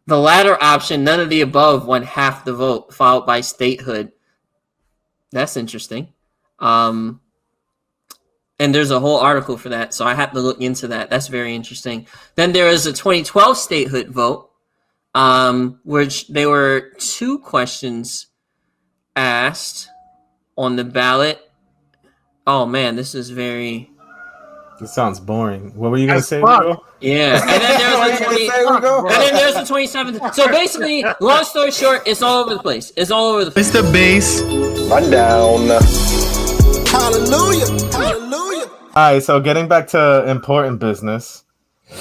The latter option, none of the above, won half the vote, followed by statehood. That's interesting. And there's a whole article for that, so I have to look into that. That's very interesting. Then there is a 2012 statehood vote, which there were 2 questions asked on the ballot. Oh man, this is very. This sounds boring. What were you gonna say, Rigo? Yeah, and then there's the 27th. So basically, long story short, it's all over the place. It's all over the place. Mr. Bass. Rundown. Hallelujah. Hallelujah. All right, so getting back to important business,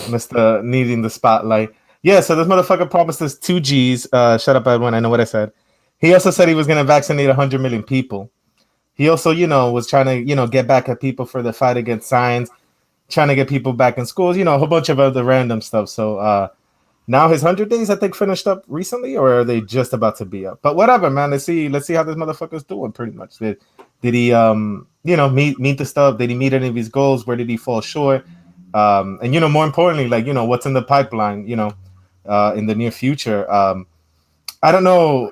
Mr. Needing the spotlight. Yeah, so this motherfucker promised us 2 G's. Shut up, Edwin. I know what I said. He also said he was going to vaccinate 100 million people. He also, was trying to, get back at people for the fight against science, trying to get people back in schools, a whole bunch of other random stuff. So now his 100 days, I think, finished up recently, or are they just about to be up? But whatever, man. Let's see how this motherfucker's doing. Pretty much. Did he, meet the stuff? Did he meet any of his goals? Where did he fall short? And more importantly, what's in the pipeline? In the near future. I don't know.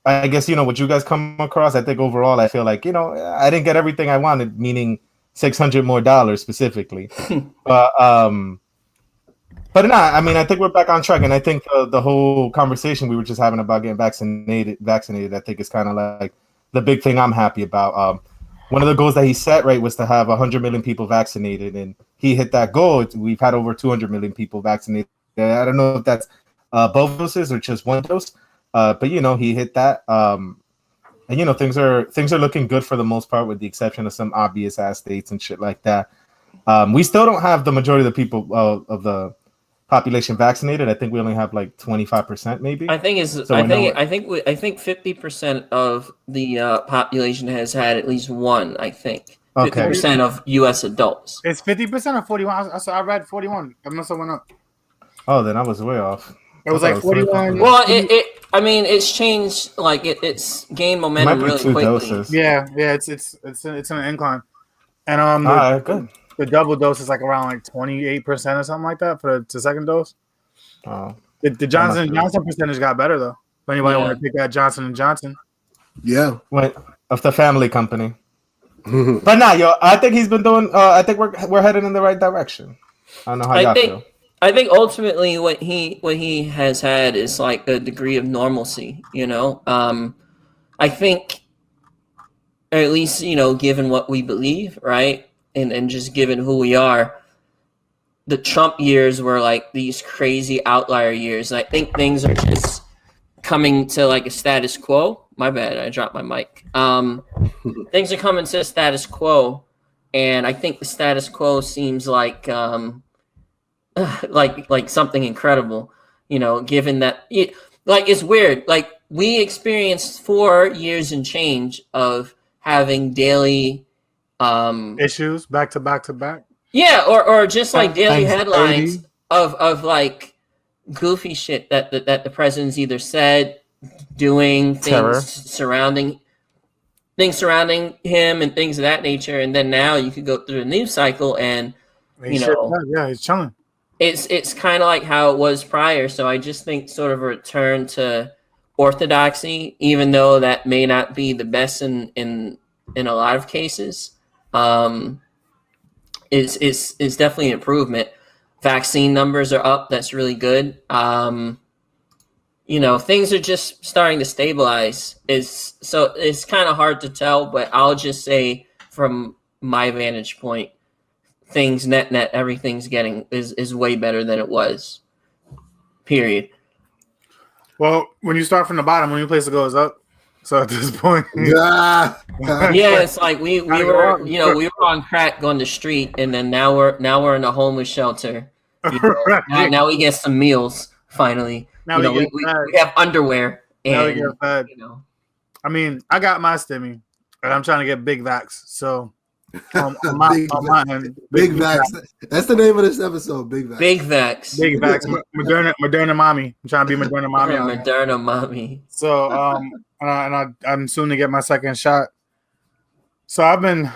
I guess what you guys come across. I think overall, I feel like I didn't get everything I wanted, meaning $600 more specifically. But no, I mean, I think we're back on track, and I think the whole conversation we were just having about getting vaccinated, I think is kind of like the big thing I'm happy about. One of the goals that he set was to have 100 million people vaccinated, and he hit that goal. We've had over 200 million people vaccinated. I don't know if that's both doses or just one dose, but he hit that. And things are looking good for the most part, with the exception of some obvious ass states and shit like that. We still don't have the majority of the people of the population vaccinated. I think we only have like 25%, maybe. I think 50% of the population has had at least one. I think 50% of U.S. adults. It's 50% or 41. I read 41. I must have went up. Oh, then I was way off. It was like 41. Well, it's changed. Like it's gained momentum really quickly. Doses. Yeah, it's an incline, and good. The double dose is like around like 28% or something like that for the second dose. Oh, the Johnson & Johnson percentage got better though. If anybody want to pick that Johnson & Johnson, yeah, of the family company. But nah, I think he's been doing. I think we're headed in the right direction. I don't know how y'all feel. I think ultimately what he has had is like a degree of normalcy. I think, at least given what we believe, right? And just given who we are, the Trump years were like these crazy outlier years. And I think things are just coming to like a status quo. My bad, I dropped my mic. Things are coming to a status quo, and I think the status quo seems like something incredible. Given that it's weird. Like we experienced 4 years and change of having daily issues back to back to back. Yeah, or just like daily headlines of like goofy shit that the president's either said, doing, things surrounding him and things of that nature. And then now you could go through the news cycle and he's chilling. It's kind of like how it was prior. So I just think sort of a return to orthodoxy, even though that may not be the best in a lot of cases. Is definitely an improvement. Vaccine numbers are up. That's really good. Things are just starting to stabilize. So it's kind of hard to tell, but I'll just say from my vantage point, things net everything's getting is way better than it was. Period. Well, when you start from the bottom, when your place goes up. So at this point, yeah, it's like we were on crack on the street, and then now we're in a homeless shelter. Right. Now we get some meals finally. Now we have underwear. And, now we get fed. I mean, I got my stimmy, and I'm trying to get big vax. So Big Vax. That's the name of this episode. Big Vax. Big Vax. Big Vax. Moderna mommy. I'm trying to be Moderna mommy. Moderna mommy. So and I'm soon to get my second shot. So I've been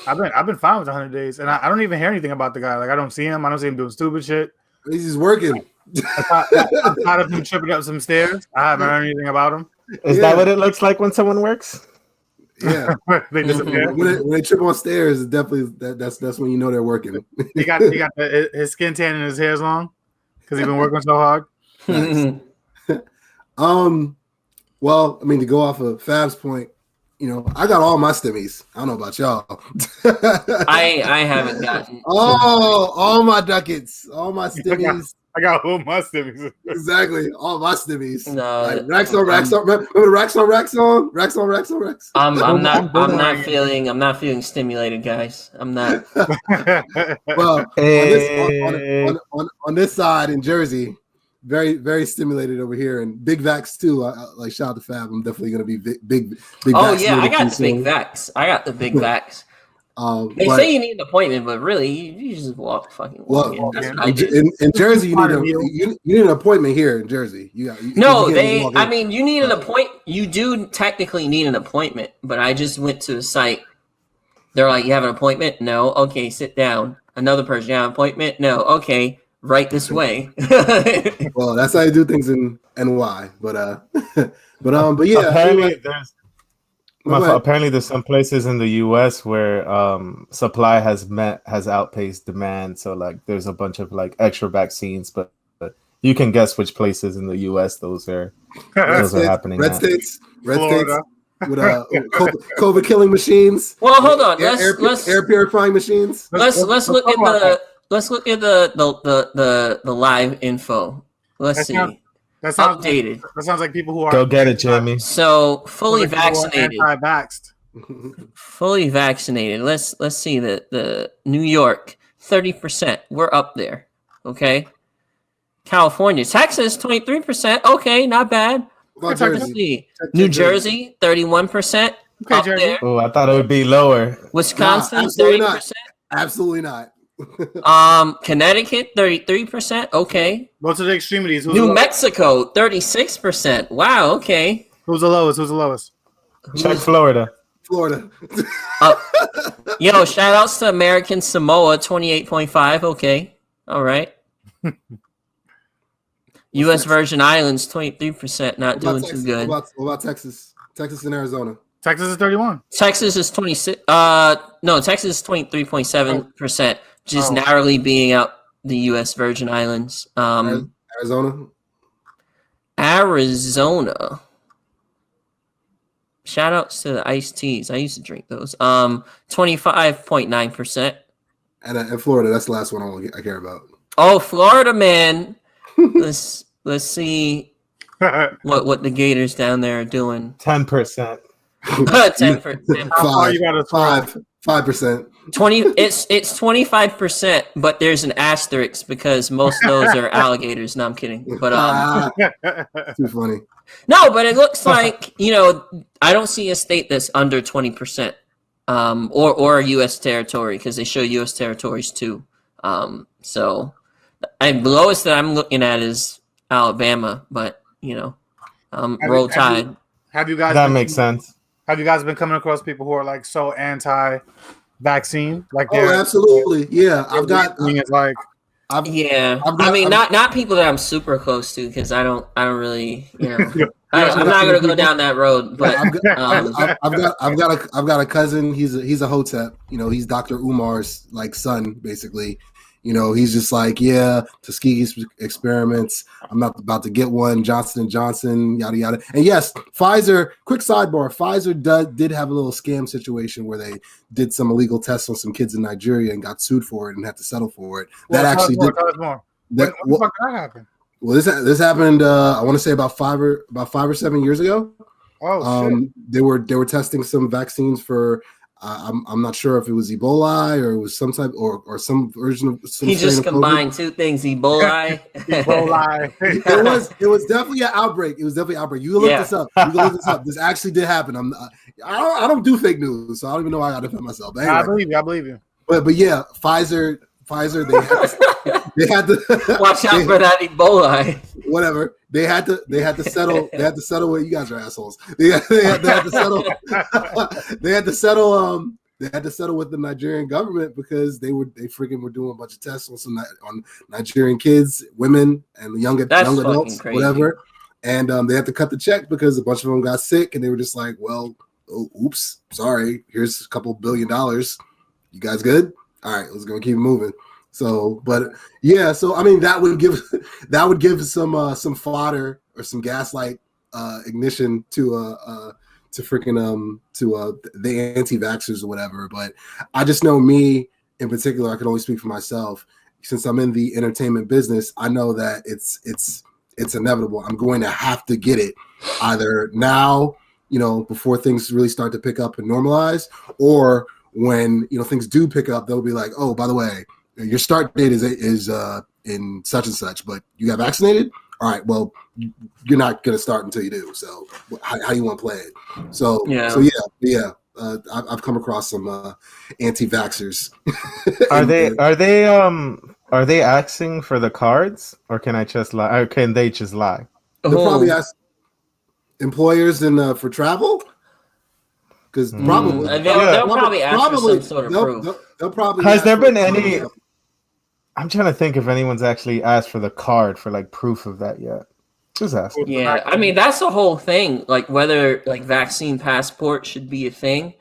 fine with 100 days, and I don't even hear anything about the guy. Like I don't see him. I don't see him doing stupid shit. He's just working. Outside of him tripping up some stairs, I haven't heard anything about him. Is that what it looks like when someone works? Yeah. They disappear. When they trip on stairs, it's definitely that's when you know they're working. He got his skin tan and his hair's long because he's been working so hard. Well, I mean, to go off of Fab's point, you know, I got all my stimmies. I don't know about y'all. I haven't gotten all my ducats, all my stimmies. I got all my stimmies. Exactly, all my stimmies. No, Like, racks on racks on. Remember the racks on racks on, racks on racks on racks. I'm not feeling stimulated, guys. I'm not. Well, on this side in Jersey, very very stimulated over here, and big vax too. Like shout out to Fab. I'm definitely gonna be big. Oh yeah, I got the big vax. I got the big vax. They say you need an appointment, but really, you just walk fucking. In Jersey, you need an appointment here in Jersey. You need an appointment. You do technically need an appointment, but I just went to the site. They're like, "You have an appointment? No. Okay, sit down." Another person, "You have an appointment? No. Okay, right this way." Well, that's how you do things in NY, but yeah. Apparently, there's some places in the U.S. where supply has outpaced demand. So, like, there's a bunch of like extra vaccines, but you can guess which places in the U.S. those are happening. Red states with COVID killing machines. Well, hold on. Air purifying machines. Let's look at the live info. Let's see. That sounds updated. That sounds like people who are go get it, Jimmy. So fully vaccinated. Anti-vaxxed. Fully vaccinated. Let's see the New York 30%. We're up there. Okay. California, Texas 23%. Okay, not bad. New Jersey 31%. Okay, up Jersey. there. Oh, I thought it would be lower. Wisconsin 30%. Absolutely not. Connecticut 33%. Okay. Go to the extremities. New Mexico 36%. Wow. Okay. Who's the lowest? Check Florida. Yo, shout outs to American Samoa 28.5. Okay. All right. U.S. Virgin Islands 23%. Not doing too good. What about Texas? Texas and Arizona. Texas is 31. Texas is 26. No, Texas is 23.7%. Just narrowly beating out the U.S. Virgin Islands. Arizona. Shout outs to the iced teas. I used to drink those. 25.9%. And Florida, that's the last one I care about. Oh, Florida, man. Let's see what the Gators down there are doing. 10%. 10%. 5%. 20. It's 25%, but there's an asterisk because most of those are alligators. No, I'm kidding. But too funny. No, but it looks like I don't see a state that's under 20%, or a U.S. territory because they show U.S. territories too. So, and the lowest that I'm looking at is Alabama, but roll tide. Have you guys? That makes sense. Have you guys been coming across people who are like so anti-vaccine? Like, absolutely, yeah. Not people that I'm super close to because I don't really, I'm not gonna go down that road. But I've got a cousin. He's a Hotep. He's Dr. Umar's son, basically. He's just like, yeah, Tuskegee experiments. I'm not about to get one. Johnson & Johnson, yada, yada. And yes, Pfizer, quick sidebar, Pfizer did have a little scam situation where they did some illegal tests on some kids in Nigeria and got sued for it and had to settle for it. What the fuck that happened? Well, this happened, I want to say about 5 or 7 years ago. Oh, shit. They were testing some vaccines for... I'm not sure if it was Ebola or it was some type or some version of some. He just combined two things: Ebola. It was definitely an outbreak. You can look this up. This actually did happen. I don't do fake news, so I don't even know why I got to defend myself. But anyway, I believe you. But yeah, Pfizer. They had to watch out for that Ebola. Whatever. They had to settle. They had to settle with you guys are assholes. They had to settle. They had to settle they had to settle with the Nigerian government because they freaking were doing a bunch of tests on Nigerian kids, women, and young adults, crazy. whatever. And they had to cut the check because a bunch of them got sick, and they were just like, "Well, oops, sorry. Here's a couple $1 billion. You guys good? All right, let's go keep moving." So, but yeah, so I mean, that would give some fodder or some gaslight ignition to the anti-vaxxers or whatever. But I just know me in particular, I can only speak for myself. Since I'm in the entertainment business, I know that it's inevitable. I'm going to have to get it either now, before things really start to pick up and normalize, or when things do pick up, they'll be like, "Oh, by the way, your start date is in such and such, but you got vaccinated. All right, well, you're not going to start until you do. So how do you want to play it?" So yeah. I've come across some anti-vaxxers. Are they asking for the cards, or can I just lie? Or can they just lie? They'll probably ask employers and for travel, because probably they'll probably ask for some sort of proof. They'll probably. Has there been any? I'm trying to think if anyone's actually asked for the card for like proof of that yet. Just ask. Yeah, I mean that's the whole thing. Like whether like vaccine passport should be a thing.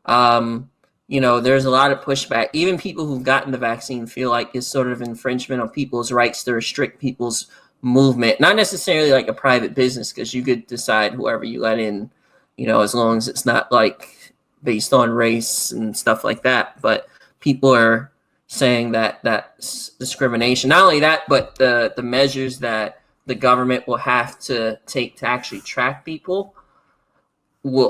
There's a lot of pushback. Even people who've gotten the vaccine feel like it's sort of infringement on people's rights to restrict people's movement. Not necessarily like a private business, because you could decide whoever you let in, as long as it's not like based on race and stuff like that. But people are saying that that's discrimination. Not only that, but the measures that the government will have to take to actually track people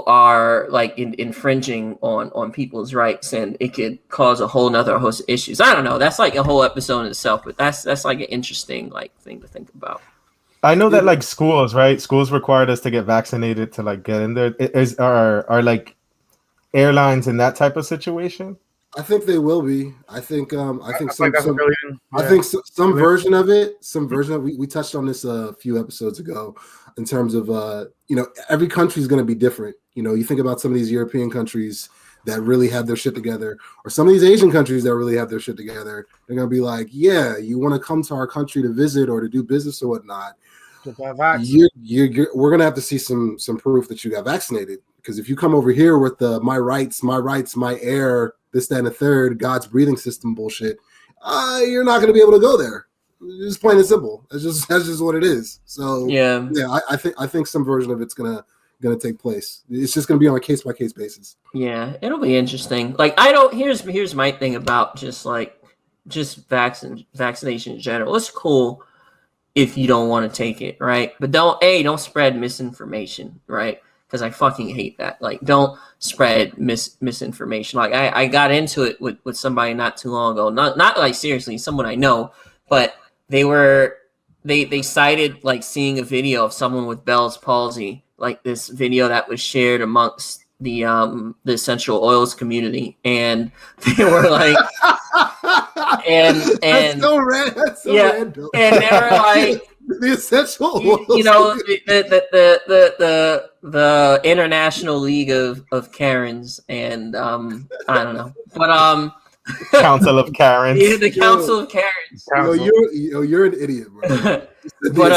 are like infringing on people's rights, and it could cause a whole nother host of issues. I don't know. That's like a whole episode in itself, but that's like an interesting like thing to think about. I know that like schools, right? Schools required us to get vaccinated to like get in there. Are like airlines in that type of situation? I think they will be. I think some version of it. We touched on this a few episodes ago in terms of every country is going to be different. You think about some of these European countries that really have their shit together, or some of these Asian countries that really have their shit together. They're going to be like, "Yeah, you want to come to our country to visit or to do business or whatnot. We're going to have to see some proof that you got vaccinated, because if you come over here with the my rights, my air, this, that, and the third, God's breathing system bullshit, you're not going to be able to go there. It's plain and simple. That's just what it is. So yeah, I think some version of it's gonna take place. It's just gonna be on a case by case basis. Yeah, it'll be interesting. Like here's my thing about just vaccination in general. It's cool if you don't want to take it, right? But don't spread misinformation, right? Because I fucking hate that. Like, don't spread misinformation. Like, I got into it with somebody not too long ago. Not like seriously, someone I know, but they cited like seeing a video of someone with Bell's palsy, like this video that was shared amongst the essential oils community, and they were like, and that's so random. And they were like. The essential the International League of Karens, and I don't know, but Council of Karens. Yeah, the Council of Karens. You're an idiot, bro. But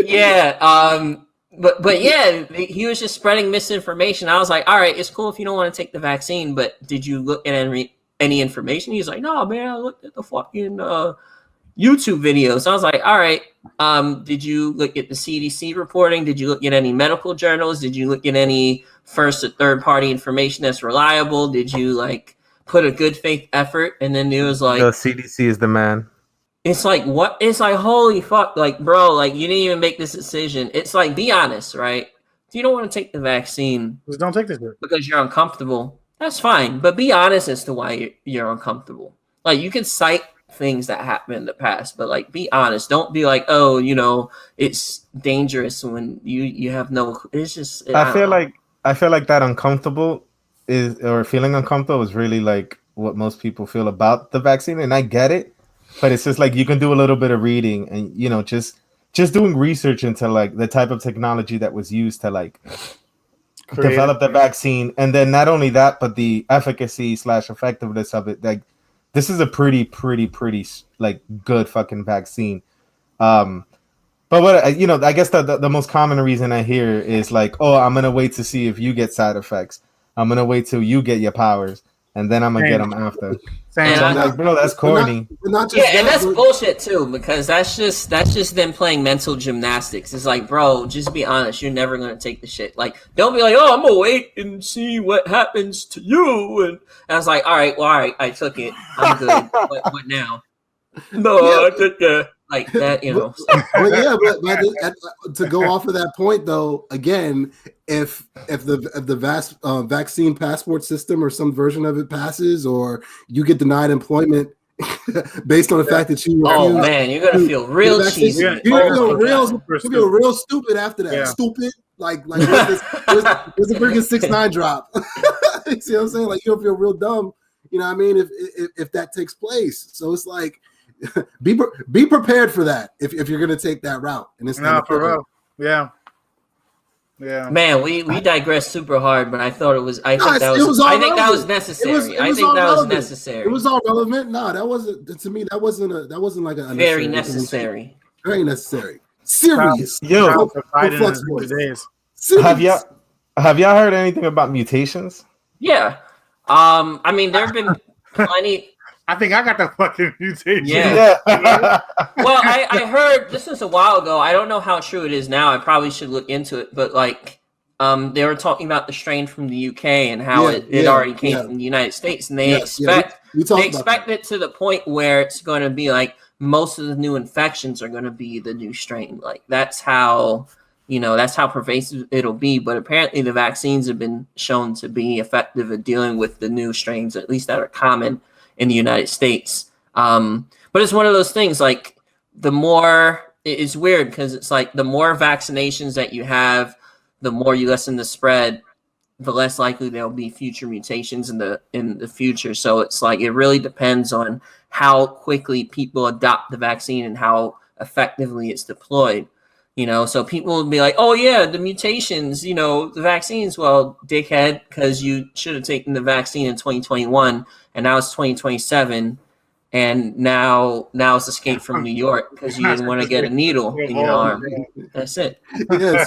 yeah, but yeah, he was just spreading misinformation. I was like, all right, it's cool if you don't want to take the vaccine, but did you look at any information? He's like, no, man, I looked at the fucking YouTube videos. I was like, all right, did you look at the CDC reporting? Did you look at any medical journals? Did you look at any first or third party information that's reliable? Did you like put a good faith effort? And then it was like, the CDC is the man. It's like, what? It's like, holy fuck, like, bro, like you didn't even make this decision. It's like, be honest, right? If you don't want to take the vaccine, just don't take this because you're uncomfortable. That's fine, but be honest as to why you're uncomfortable. Like, you can cite things that happened in the past, but like, be honest. Don't be like, oh, it's dangerous when you have no. It's just. I feel like that uncomfortable feeling uncomfortable is really like what most people feel about the vaccine, and I get it, but it's just like you can do a little bit of reading and just doing research into like the type of technology that was used to like develop the vaccine, and then not only that, but the efficacy / effectiveness of it. Like, this is a pretty like good fucking vaccine. But what I guess the most common reason I hear is like, oh, I'm gonna wait to see if you get side effects. I'm gonna wait till you get your powers, and then I'm gonna get them after. So I'm like, bro, that's corny. Not just Yeah, and that, that's but- bullshit too, because that's just them playing mental gymnastics. It's like, bro, just be honest. You're never gonna take the shit. Like, don't be like, oh, I'm gonna wait and see what happens to you. And I was like, all right, I took it. I'm good. What now? No, I took that. Like that, But yeah, but to go off of that point though, again, if the vaccine passport system or some version of it passes, or you get denied employment based on the fact that you oh man, you're gonna feel real cheesy. you're gonna feel real stupid after that. Yeah. Stupid, like where's the freaking 6ix9ine drop? You see what I'm saying? Like, you'll feel real dumb. You know what I mean? If that takes place, so it's like. Be prepared for that if you're gonna take that route. And it's no, for real. Yeah. Man, we digressed super hard, but I thought it was. I think that was necessary. I think that was necessary. It was all relevant. No, that wasn't. To me, that wasn't like a very necessary. Very necessary. Serious. Yo, have y'all heard anything about mutations? Yeah. I mean, there have been plenty. I think I got the fucking mutation. Yeah. Well, I heard this was a while ago. I don't know how true it is now. I probably should look into it. But like, they were talking about the strain from the UK and how it already came from the United States, and they expect it to the point where it's going to be like most of the new infections are going to be the new strain. Like that's how pervasive it'll be. But apparently, the vaccines have been shown to be effective at dealing with the new strains, at least that are common in the United States. But it's one of those things, like the more it's weird because it's like the more vaccinations that you have, the more you lessen the spread, the less likely there'll be future mutations in the future. So it's like it really depends on how quickly people adopt the vaccine and how effectively it's deployed. So people will be like, oh yeah, the mutations, the vaccines. Well, dickhead, because you should have taken the vaccine in 2021 and now it's 2027. And now it's escape from New York because you didn't want to get a needle in your arm. That's it. Yeah,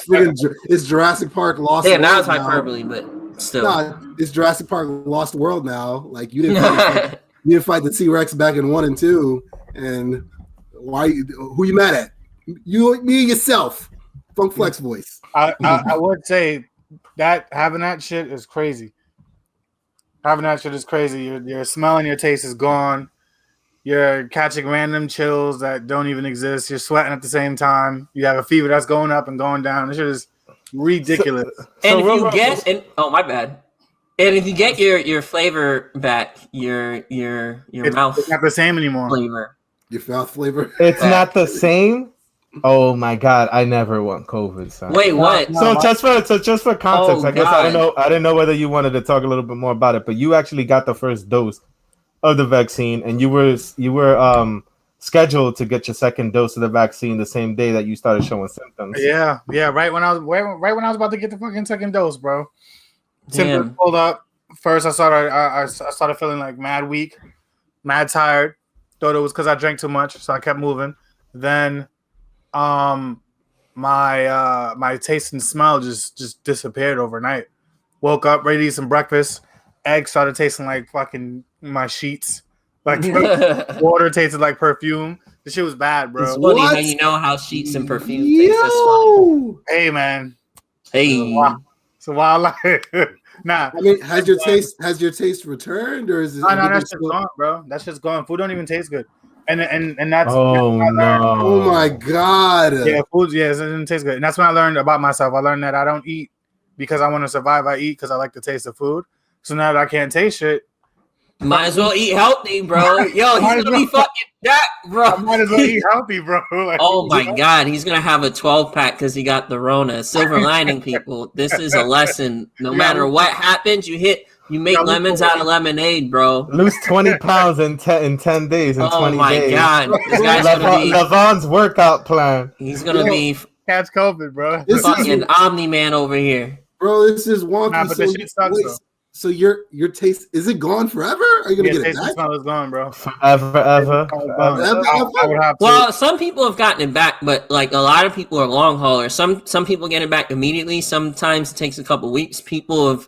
it's Jurassic Park Lost. Yeah, now it's hyperbole, but still. Nah, it's Jurassic Park Lost World now. Like you didn't fight the T-Rex back in 1 and 2, and who you mad at? You, me, and yourself. Funk Flex voice. I would say that having that shit is crazy. Having that shit is crazy. Your smell and your taste is gone. You're catching random chills that don't even exist. You're sweating at the same time. You have a fever that's going up and going down. This shit is ridiculous. My bad. And if you get your flavor back, your mouth, it's not the same anymore. Flavor. Your mouth flavor. It's not the same. Oh my god, I never want COVID, son. Wait, what? Just for context, I guess God. I didn't know whether you wanted to talk a little bit more about it, but you actually got the first dose of the vaccine, and you were scheduled to get your second dose of the vaccine the same day that you started showing symptoms. Yeah. Right when I was about to get the fucking second dose, bro. Symptoms pulled up. First, I started feeling like mad weak, mad tired. Thought it was because I drank too much, so I kept moving. Then, my taste and smell just disappeared overnight. Woke up ready to eat some breakfast. Eggs started tasting like fucking my sheets. Like water tasted like perfume. This shit was bad, bro. It's funny how you know how sheets and perfume taste. That's funny. Hey, man. Hey. It's a wild life. Nah. I mean, has your taste returned, or is it? No, that shit's gone, bro. That shit's gone. Food don't even taste good. And that's no. Oh my god. Yeah, food. Yeah, it doesn't taste good. And that's when I learned about myself. I learned that I don't eat because I want to survive. I eat because I like the taste of food. So now that I can't taste shit, might as well eat healthy, bro. Yo, he's gonna be fucking that, bro. I might as well eat healthy, bro. Like, oh my god, he's gonna have a 12-pack because he got the Rona. Silver lining, people. This is a lesson. No matter what happens, you make lemons out of lemonade, bro. Lose 20 pounds in 10 days. In 20 days. Oh my god, this guy's gonna be Levon's workout plan. He's gonna be catch COVID, bro. Fucking Omni-Man over here. Bro, this is wonky. Nah, but so, the shit sucks, wait, though. so your taste is it gone forever? Are you gonna get it Taste and back? smell is gone, bro. Forever, ever. Taste and smell is forever. gone. I would have to. Well, some people have gotten it back, but like a lot of people are long haulers. Some people get it back immediately. Sometimes it takes a couple weeks. People have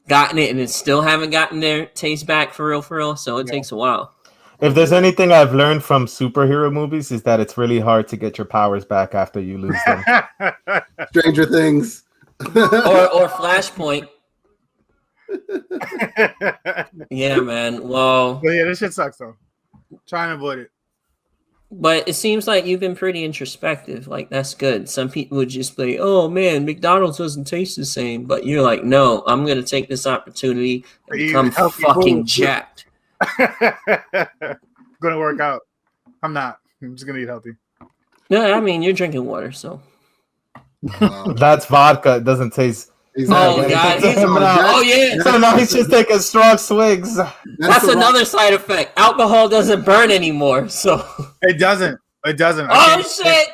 gotten it and it still haven't gotten their taste back for real. So it takes a while. If there's anything I've learned from superhero movies, is that it's really hard to get your powers back after you lose them. Stranger Things. or Flashpoint. Yeah, man. Well, But yeah, this shit sucks though. Try and avoid it. but it seems like you've been pretty introspective. Like that's good. Some people would just be, "Oh man, McDonald's doesn't taste the same," but you're like, "No, I'm gonna take this opportunity and Eat become healthy fucking food. jacked." Gonna work out. I'm not. I'm just gonna eat healthy. No, I mean you're drinking water, so. That's vodka. It doesn't taste. Oh God! Oh yeah. So now he's just taking strong swigs. That's another side effect. Alcohol doesn't burn anymore, so. It doesn't. It doesn't. Oh shit!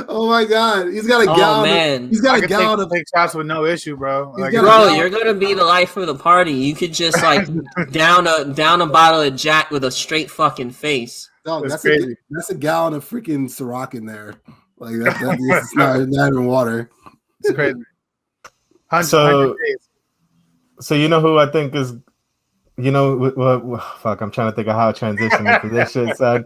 Oh my god, he's got a Oh gallon. man, He's I got a can gallon of. take shots with no issue, bro. Like, got- bro, you're gonna be the life of the party. You could just like down a bottle of Jack with a straight fucking face. Dog, That's that's crazy. that's a gallon of freaking Ciroc in there. Like it's not even water. it's crazy. 100 So- days. So you know who I think is, fuck. I'm trying to think of how I transition into this shit, son.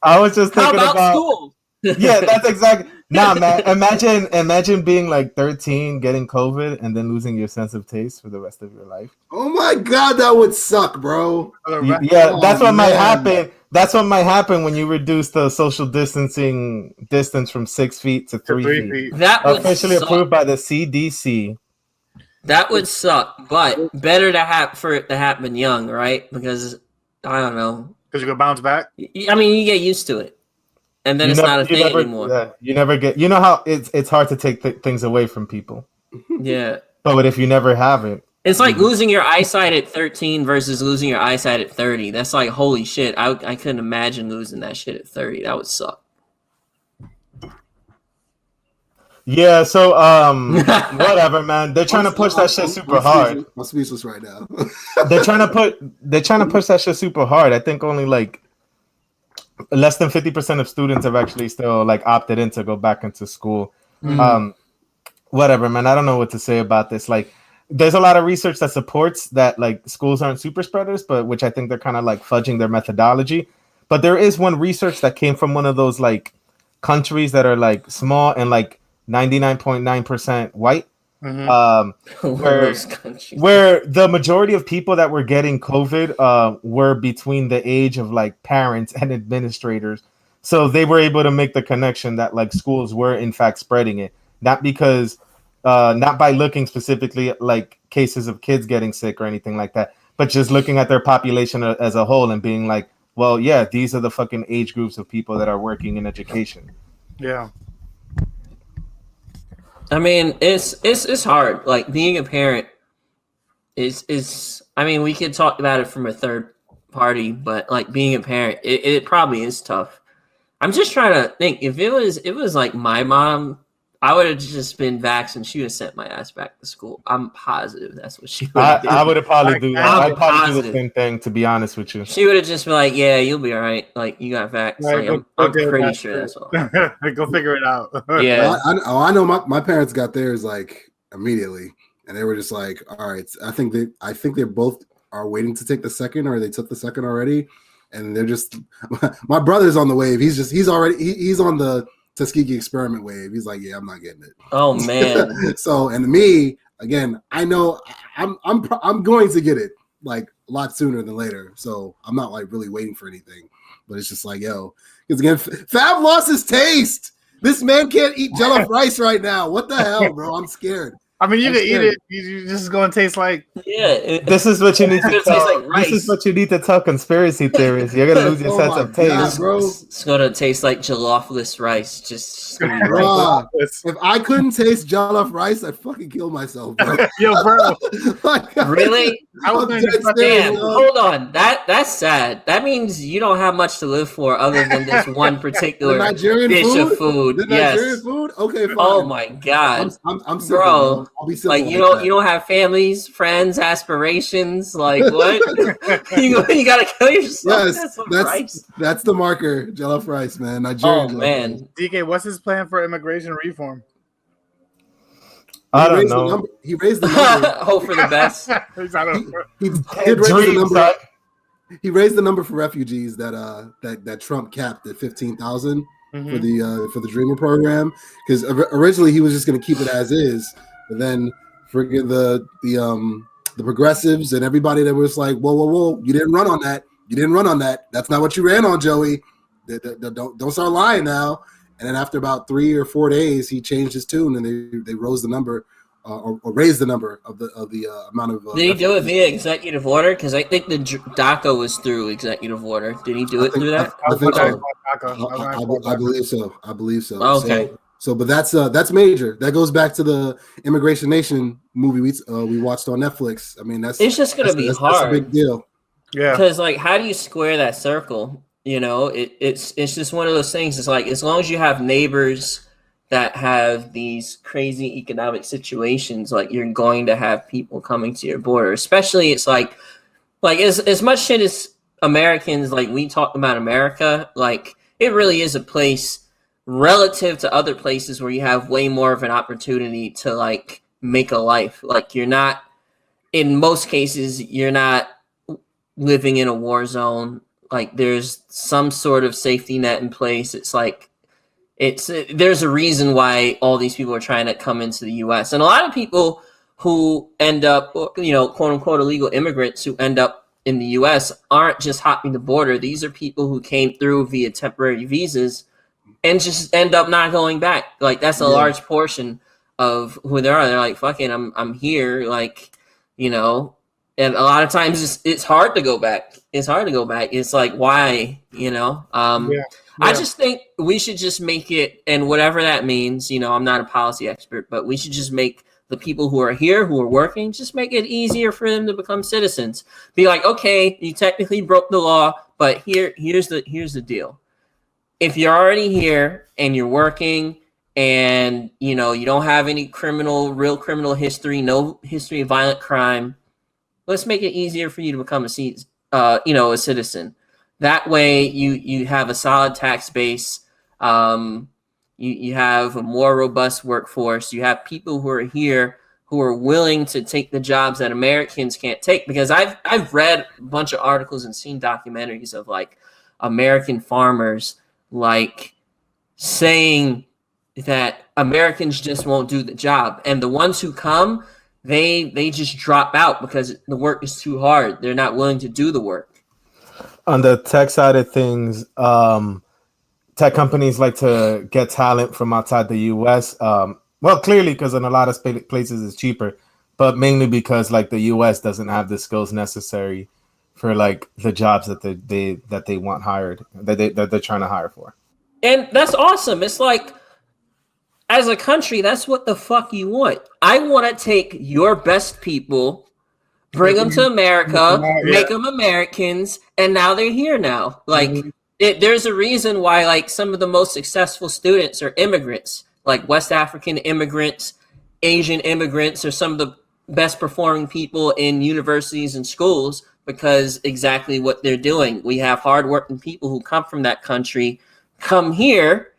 I was just How thinking about school? Yeah, that's exactly. Nah, man. Imagine being like 13, getting COVID, and then losing your sense of taste for the rest of your life. Oh my god, that would suck, bro. Yeah, that's what might man. happen. That's what might happen when you reduce the social distancing distance from 6 feet to 3 feet. That would Officially suck. approved by the CDC. That would suck, but better to for it to happen young, right? Because I don't know. Because you go bounce back. I mean, you get used to it, and then it's not a thing anymore. Yeah, you never get. You know how it's hard to take things away from people. Yeah. But if you never have it, It's like losing your eyesight at 13 versus losing your eyesight at 30. That's like, holy shit. I couldn't imagine losing that shit at 30. That would suck. yeah. So whatever, man. They're trying to push that shit super hard. I'm speechless right now. They're trying to push that shit super hard. I think only like less than 50% of students have actually still like opted in to go back into school. Whatever, man. I don't know what to say about this. Like, there's a lot of research that supports that like schools aren't super spreaders, but which I think they're kind of like fudging their methodology. But there is one research that came from one of those like countries that are like small and like 99.9% white. One of those countries. Where the majority of people that were getting COVID were between the age of like parents and administrators. So they were able to make the connection that like schools were in fact spreading it. Not because, not by looking specifically at like cases of kids getting sick or anything like that, but just looking at their population as a whole and being like, well, yeah, these are the fucking age groups of people that are working in education. Yeah. I mean, it's hard. Like being a parent is. I mean, we could talk about it from a third party, but like being a parent, it probably is tough. I'm just trying to think. If it was like my mom, I would have just been vaxxed and she would have sent my ass back to school. I'm positive that's what she would have done. I would have probably do that. I'm I'd probably do the positive. same thing, to be honest with you. She would have just been like, "Yeah, you'll be all right. Like you got vaxxed." Right, Like, I'm pretty sure that's all. Go figure it out. Yeah. I know my parents got theirs like immediately, and they were just like, all right. I think they both are waiting to take the second, or they took the second already, and they're just. My brother's on the wave. He's on the Tuskegee experiment wave. He's like, yeah, I'm not getting it. Oh man. So, and me again, I know I'm going to get it like a lot sooner than later. So I'm not like really waiting for anything, but it's just like, yo, because again, Fab lost his taste. This man can't eat jollof rice right now. What the hell, bro? I'm scared. I mean, you I'm can eat scared. it. You just going to taste like. Yeah. This is what you need to It tastes tell. like rice. This is what you need to tell conspiracy theorists. You're gonna lose your Oh sense my of taste. God, bro. It's gonna taste like jollof-less rice. Just gonna be right. Bruh, if I couldn't taste jollof rice, I'd fucking kill myself, bro. Yo, bro. Like, Really? I was I'm going dead to serious, Damn, dog. hold on. That's sad. That means you don't have much to live for other than this one The particular Nigerian dish food. of food. The Nigerian Yes. food. Okay, fine. Oh my god, I'm simple, bro. bro. I'll be simple. Like you that. don't have families, friends, aspirations. Like what? you gotta kill yourself. Yes, That's rice. that's the marker. Jollof rice, man. Nigerian. Oh jollof rice. man. DK, what's his plan for immigration reform? I don't know. He raised the number. Hope for the best. He's out of- He did raise the Dreams, number. son. He raised the number for refugees that Trump capped at 15,000 Mhm. for the Dreamer program, because originally he was just going to keep it as is, but then friggin' the progressives and everybody that was like, whoa, you didn't run on that. That's not what you ran on, Joey. Don't start lying now. And then after about 3 or 4 days, he changed his tune and they rose the number. Or raise the number of the amount of. Did he do it via executive order? Because I think the DACA was through executive order. Did he do it through that? I think so. I I believe so. I believe so. Okay. So, but that's major. That goes back to the Immigration Nation movie we watched on Netflix. I mean, It's just gonna be that's hard. a big deal. Yeah. Because like, how do you square that circle? You know, it's just one of those things. It's like as long as you have neighbors that have these crazy economic situations, like you're going to have people coming to your border. Especially, it's like as much shit as Americans, like we talk about America, like it really is a place relative to other places where you have way more of an opportunity to like make a life. Like you're not, in most cases, you're not living in a war zone. Like there's some sort of safety net in place. It's like there's a reason why all these people are trying to come into the U.S. And a lot of people who end up, you know, quote unquote illegal immigrants who end up in the U.S. aren't just hopping the border. These are people who came through via temporary visas and just end up not going back. Like that's a large portion of who they are. They're like, fucking, I'm here. Like, you know, and a lot of times it's hard to go back. It's like, why, you know? I just think we should just make it, and whatever that means, you know, I'm not a policy expert, but we should just make the people who are here, who are working, just make it easier for them to become citizens. Be like, okay, you technically broke the law, but here's the deal. If you're already here and you're working and, you know, you don't have any real criminal history, no history of violent crime, let's make it easier for you to become a citizen. That way you have a solid tax base. You have a more robust workforce. You have people who are here who are willing to take the jobs that Americans can't take. Because I've read a bunch of articles and seen documentaries of like American farmers like saying that Americans just won't do the job. And the ones who come, they just drop out because the work is too hard. They're not willing to do the work. On the tech side of things, tech companies like to get talent from outside the U.S. Well, clearly because in a lot of places it's cheaper, but mainly because like the U.S. doesn't have the skills necessary for like the jobs that they want hired, that they're trying to hire for. And that's awesome. It's like, as a country, that's what the fuck you want. I want to take your best people, bring them to America, make them Americans, and now they're here now. Like, there's a reason why, like, some of the most successful students are immigrants, like West African immigrants, Asian immigrants, are some of the best performing people in universities and schools because exactly what they're doing. We have hardworking people who come from that country, come here,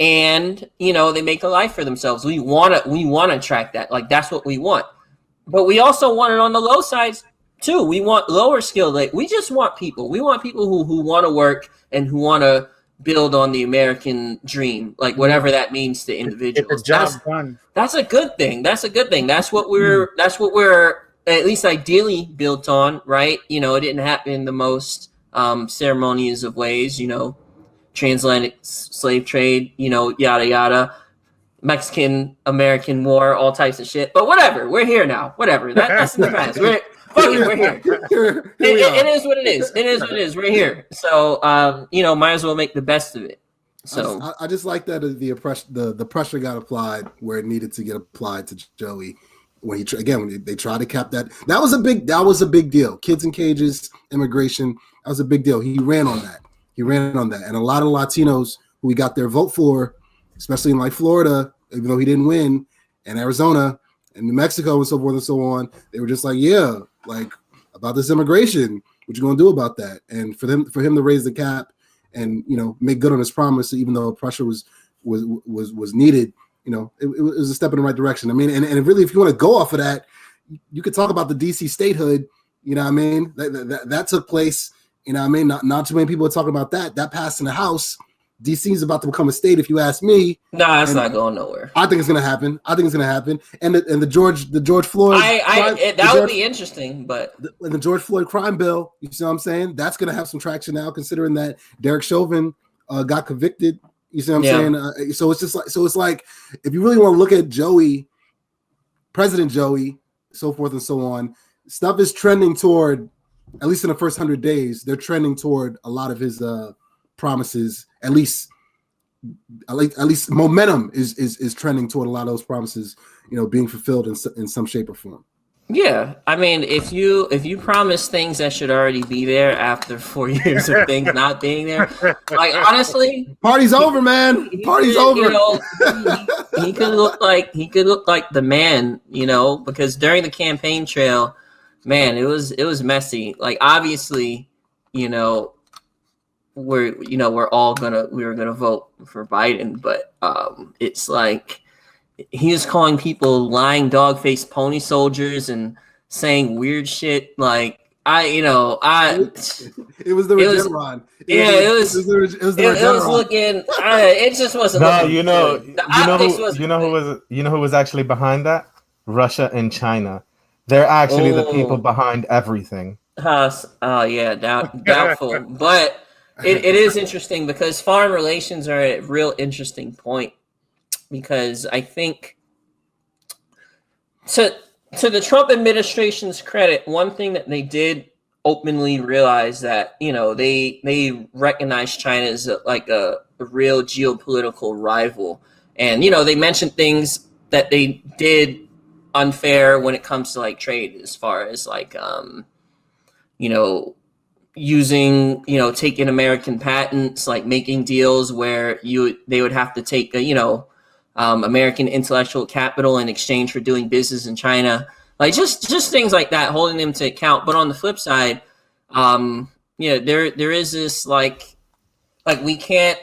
and you know they make a life for themselves. We want to attract that. Like that's what we want. But we also want it on the low sides too. We want lower skilled. Like we just want people. We want people who want to work and who want to build on the American dream, like whatever that means to individuals. Get the job done. That's a good thing. That's what we're at least ideally built on, right? You know, it didn't happen in the most ceremonious of ways, you know, transatlantic slave trade, you know, yada yada, Mexican American war, all types of shit. But whatever, we're here now. Whatever, that's in the past. We're here. It is what it is. It is what it is. We're here. So you know, might as well make the best of it. So I just like that the pressure got applied where it needed to get applied to Joey. when they tried to cap that. That was a big deal. Kids in cages, immigration, that was a big deal. He ran on that. And a lot of Latinos who he got their vote for, especially in like Florida, even though he didn't win, and Arizona and New Mexico and so forth and so on, they were just like, yeah, like about this immigration, what you gonna do about that? And for him to raise the cap and make good on his promise, even though pressure was needed, it was a step in the right direction. I mean, and really, if you want to go off of that, you could talk about the DC statehood. You know what I mean? That took place. You know what I mean? Not too many people are talking about that. That passed in the House. DC is about to become a state, if you ask me. Nah, it's not going nowhere. I think it's gonna happen. And the George Floyd. That would be interesting, but the George Floyd crime bill. You see what I'm saying? That's gonna have some traction now, considering that Derek Chauvin got convicted. You see what I'm saying? So it's like if you really want to look at President Joey, so forth and so on, stuff is trending toward, at least in the first 100 days, they're trending toward a lot of his promises. At least momentum is trending toward a lot of those promises, being fulfilled in some shape or form. Yeah, I mean, if you promise things that should already be there after 4 years of things not being there, like honestly, party's over, man. Party's over. He could look like the man, because during the campaign trail, man, it was messy. Like obviously, we were gonna vote for Biden, but it's like he was calling people lying dog-faced pony soldiers and saying weird shit. Like it was the Regeneron. It was looking. It just wasn't. No, who was actually behind that? Russia and China. They're actually the people behind everything. Yeah, doubtful, but. It is interesting because foreign relations are a real interesting point, because I think to the Trump administration's credit, one thing that they did openly realize that they recognize China as a real geopolitical rival, and they mentioned things that they did unfair when it comes to like trade, as far as like using taking American patents, like making deals where they would have to take American intellectual capital in exchange for doing business in China, like just things like that, holding them to account. But on the flip side, there is this like we can't.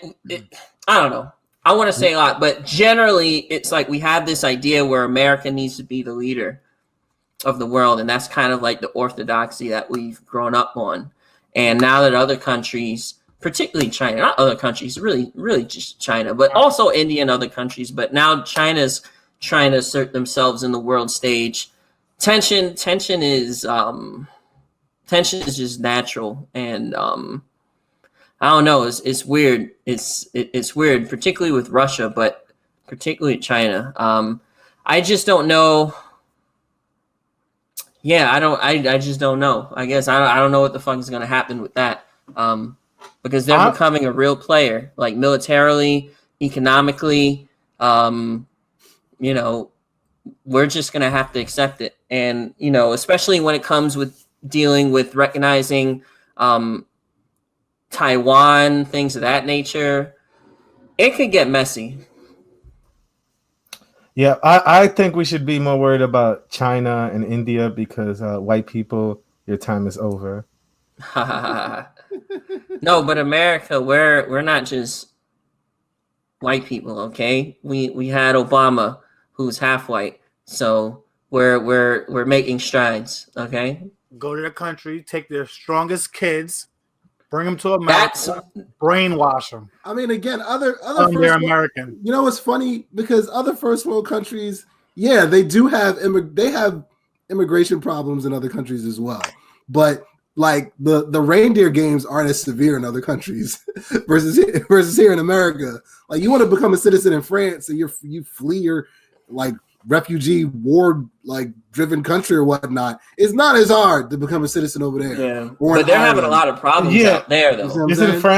I don't know. I want to say a lot, but generally, it's like we have this idea where America needs to be the leader of the world, and that's kind of like the orthodoxy that we've grown up on. And now that other countries, particularly China, not other countries, really just China, but also India and other countries, but now China's trying to assert themselves in the world stage. Tension is just natural, and I don't know, it's weird. It's weird, particularly with Russia, but particularly China. I just don't know. Yeah, I just don't know. I guess I don't know what the fuck is going to happen with that. Because they're becoming a real player, like militarily, economically. We're just going to have to accept it. And, especially when it comes with dealing with recognizing Taiwan, things of that nature, it could get messy. Yeah, I think we should be more worried about China and India, because white people, your time is over. No, but America, we're not just white people, okay? We had Obama, who's half white, so we're making strides, okay? Go to the country, take their strongest kids, bring them to America, brainwash them. I mean, again, other they're American. It's funny because other first world countries, yeah, they do have immigration problems in other countries as well. But like the reindeer games aren't as severe in other countries versus here in America. Like you want to become a citizen in France and you flee your like refugee war like driven country or whatnot, it's not as hard to become a citizen over there. Yeah, but they're having a lot of problems out there, though.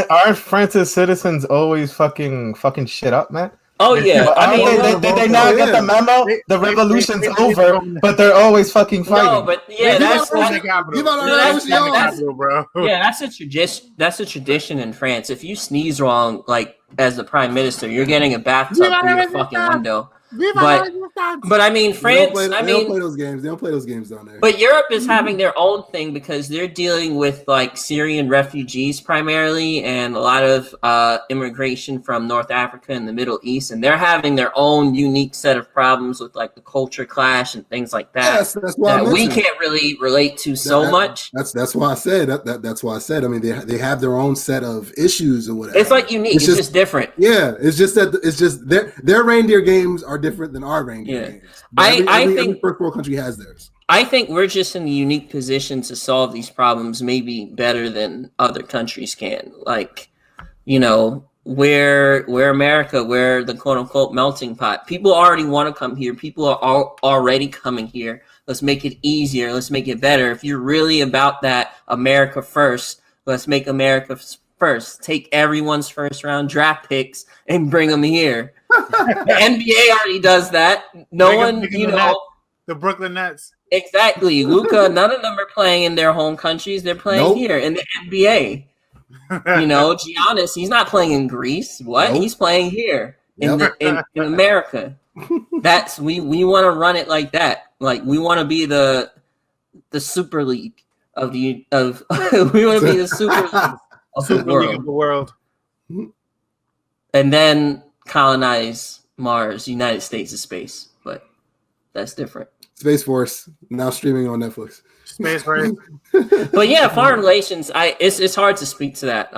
Aren't France's citizens always fucking shit up, man? Oh yeah, But I mean, did they not get the memo? The revolution's over, but they're always fucking fighting. no, but yeah, that's the capital. Give out our No, that's- revolution. that's- bro. yeah, that's a tradition. That's a tradition in France. If you sneeze wrong, like as the prime minister, you're getting a bathtub through your fucking window. But I mean, France. They I don't mean, play those games. They don't play those games down there. but Europe is having their own thing because they're dealing with like Syrian refugees primarily and a lot of immigration from North Africa and the Middle East, and they're having their own unique set of problems with like the culture clash and things like that Yes, that's why that I we mentioned. can't really relate to so much. That's why I said that's why I said. I mean, they have their own set of issues or whatever. It's like unique. It's just different. Yeah, it's just their reindeer games are different than our reindeer games. But every first world country has theirs. I think we're just in the unique position to solve these problems maybe better than other countries can. Like, you know, we're America, we're the quote unquote melting pot. People already want to come here. People are already coming here. Let's make it easier. Let's make it better. If you're really about that America first, let's make America first. Take everyone's first round draft picks and bring them here. The NBA already does that. The Brooklyn Nets. Exactly. Luka, none of them are playing in their home countries. They're playing here in the NBA. You know, Giannis, he's not playing in Greece. What? He's playing here in America. That's we want to run it like that. Like we want to be the Super League of we want to be the Super League of the League of the world. And then colonize Mars. United States is space, but that's different. Space Force now streaming on Netflix. Space Force. But yeah, foreign relations. It's hard to speak to that.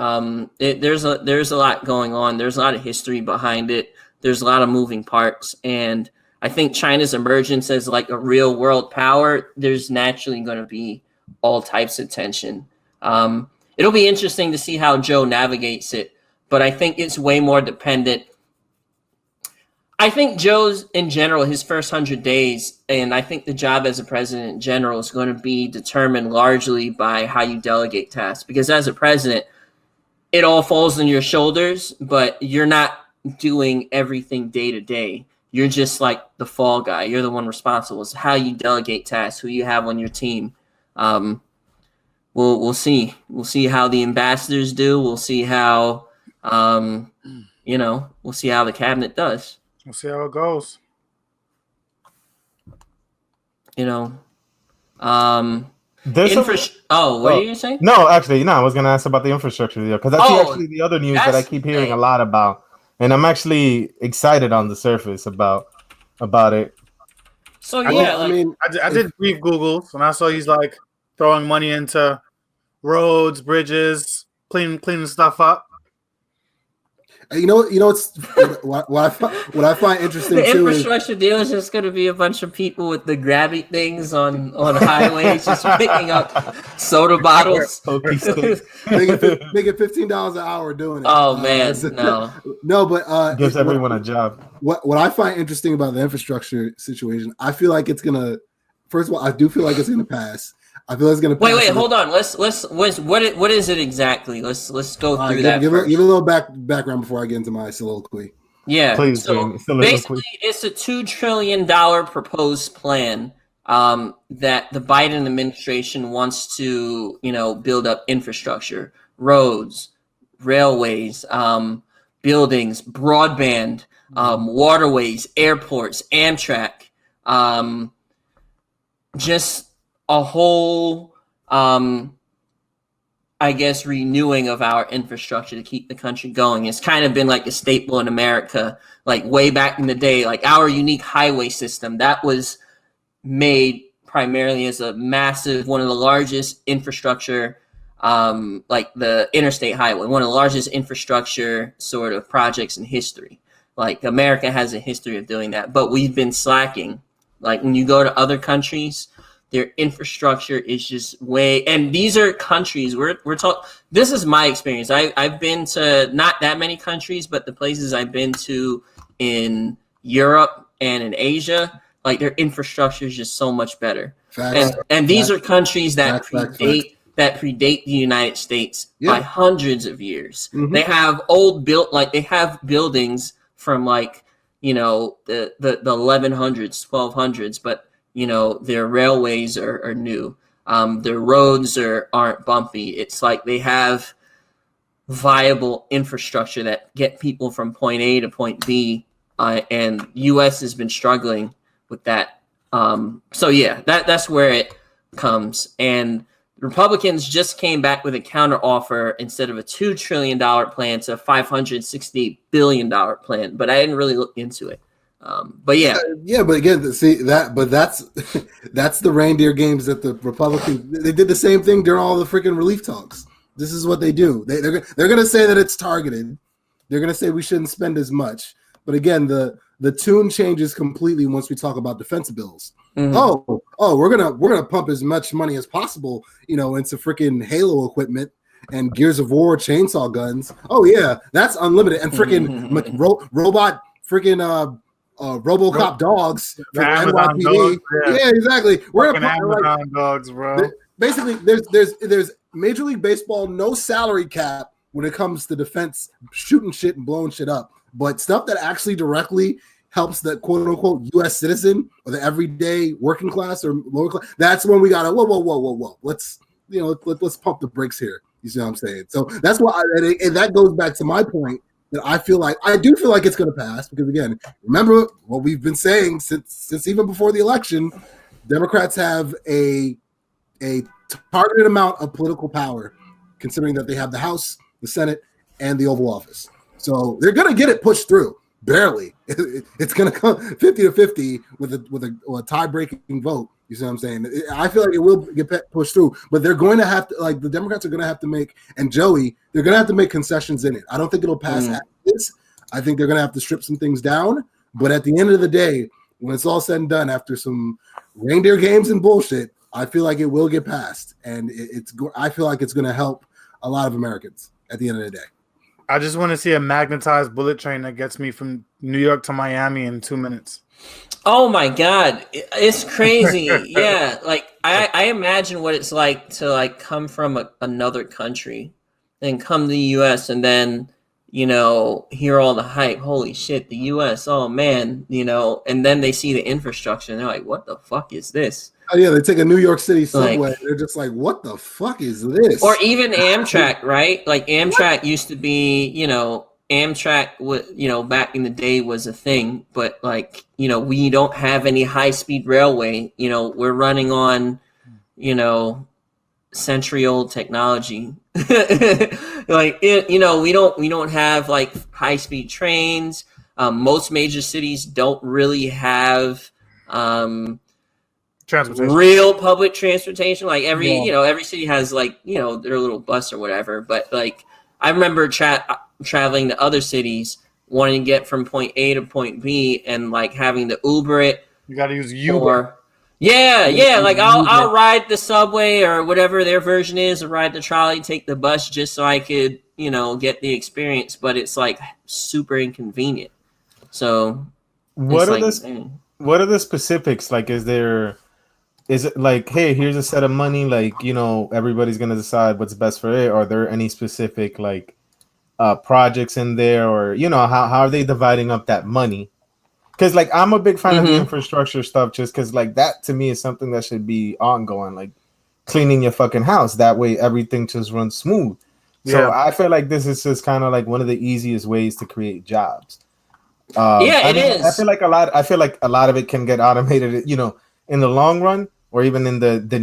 There's a lot going on. There's a lot of history behind it. There's a lot of moving parts, and I think China's emergence as like a real world power. There's naturally going to be all types of tension. It'll be interesting to see how Joe navigates it, but I think it's way more dependent. I think Joe's, in general, his first 100 days, and I think the job as a president in general is going to be determined largely by how you delegate tasks. Because as a president, it all falls on your shoulders, but you're not doing everything day to day. You're just like the fall guy. You're the one responsible. It's how you delegate tasks, who you have on your team. We'll see. We'll see how the ambassadors do. We'll see how, we'll see how the cabinet does. We'll see how it goes. There's what are you saying? No, actually, I was going to ask about the infrastructure deal because that's actually the other news that I keep hearing a lot about, and I'm actually excited on the surface about it. So yeah, I did brief Googles and I saw he's like throwing money into roads, bridges, cleaning stuff up. You know what's what I find interesting the too infrastructure deal is just going to be a bunch of people with the grabby things on highways just picking up soda bottles. Making $15 an hour doing it. Oh man, no, but gives everyone a job. What I find interesting about the infrastructure situation, I feel like it's gonna. First of all, I do feel like it's gonna pass. I feel it's gonna. Wait, hold on. Let's what is it exactly? Let's go through that. Give a little background before I get into my soliloquy. Yeah, please. So basically, it's a $2 trillion proposed plan that the Biden administration wants to, build up infrastructure, roads, railways, buildings, broadband, waterways, airports, Amtrak, just a whole, renewing of our infrastructure to keep the country going. It's kind of been like a staple in America, like way back in the day, like our unique highway system that was made primarily as a massive, one of the largest infrastructure, like the interstate highway, one of the largest infrastructure sort of projects in history. Like America has a history of doing that, but we've been slacking. Like when you go to other countries, their infrastructure is just and these are countries we're talking. This is my experience. I've been to not that many countries, but the places I've been to in Europe and in Asia, like their infrastructure is just so much better. And these are countries that predate the United States by hundreds of years. Mm-hmm. They have they have buildings from like the 1100s, 1200s, but their railways are new. Their roads aren't bumpy. It's like they have viable infrastructure that get people from point A to point B, and U.S. has been struggling with that. So yeah, that's where it comes. And Republicans just came back with a counteroffer instead of a $2 trillion plan to a $568 billion plan, but I didn't really look into it. But yeah, but again, see that, but that's that's the reindeer games that the Republicans, they did the same thing during all the freaking relief talks. This is what they do. They're going to say that it's targeted. They're going to say we shouldn't spend as much. But again, the tune changes completely once we talk about defense bills. Mm-hmm. Oh, we're gonna pump as much money as possible, into freaking Halo equipment and Gears of War chainsaw guns. Oh yeah, that's unlimited. And freaking robot freaking RoboCop dogs for NYPD. Dogs, yeah, exactly. We're gonna Amazon dogs, bro. Basically, there's Major League Baseball, no salary cap when it comes to defense, shooting shit and blowing shit up. But stuff that actually directly helps the quote unquote U.S. citizen or the everyday working class or lower class, that's when we gotta whoa. Let's pump the brakes here. You see what I'm saying? So that's why, and that goes back to my point that I do feel like it's going to pass because again, remember what we've been saying since even before the election, Democrats have a targeted amount of political power, considering that they have the House, the Senate, and the Oval Office. So they're going to get it pushed through. Barely. It's going to come 50-50 with a tie-breaking vote. You see what I'm saying? I feel like it will get pushed through, but they're going to have to, the Democrats are going to have to make, and Joey, they're going to have to make concessions in it. I don't think it'll pass after this. I think they're going to have to strip some things down. But at the end of the day, when it's all said and done, after some reindeer games and bullshit, I feel like it will get passed, and I feel like it's going to help a lot of Americans at the end of the day. I just want to see a magnetized bullet train that gets me from New York to Miami in 2 minutes. Oh my God, it's crazy. Yeah, I imagine what it's like to come from another country and come to the U.S. and then hear all the hype. Holy shit, the U.S. Oh man, and then they see the infrastructure and they're like, what the fuck is this? Oh yeah, they take a New York City subway. They're just like, what the fuck is this? Or even Amtrak, right? Like Amtrak used to be, Amtrak, back in the day was a thing, but we don't have any high speed railway. We're running on, century old technology. We don't have high speed trains. Most major cities don't really have real public transportation. Every city has their little bus or whatever. But I remember traveling to other cities, wanting to get from point A to point B, and having to Uber it. You got to use Uber. I'll ride the subway or whatever their version is, or ride the trolley, take the bus just so I could get the experience. But it's super inconvenient. So what are the specifics? Is it hey, here's a set of money, everybody's gonna decide what's best for it? Are there any specific projects in there, or how are they dividing up that money? Because I'm a big fan of the infrastructure stuff, just because that to me is something that should be ongoing, cleaning your fucking house. That way everything just runs smooth. So I feel like this is just kind of one of the easiest ways to create jobs. It is. I feel like a lot of it can get automated, in the long run, or even in the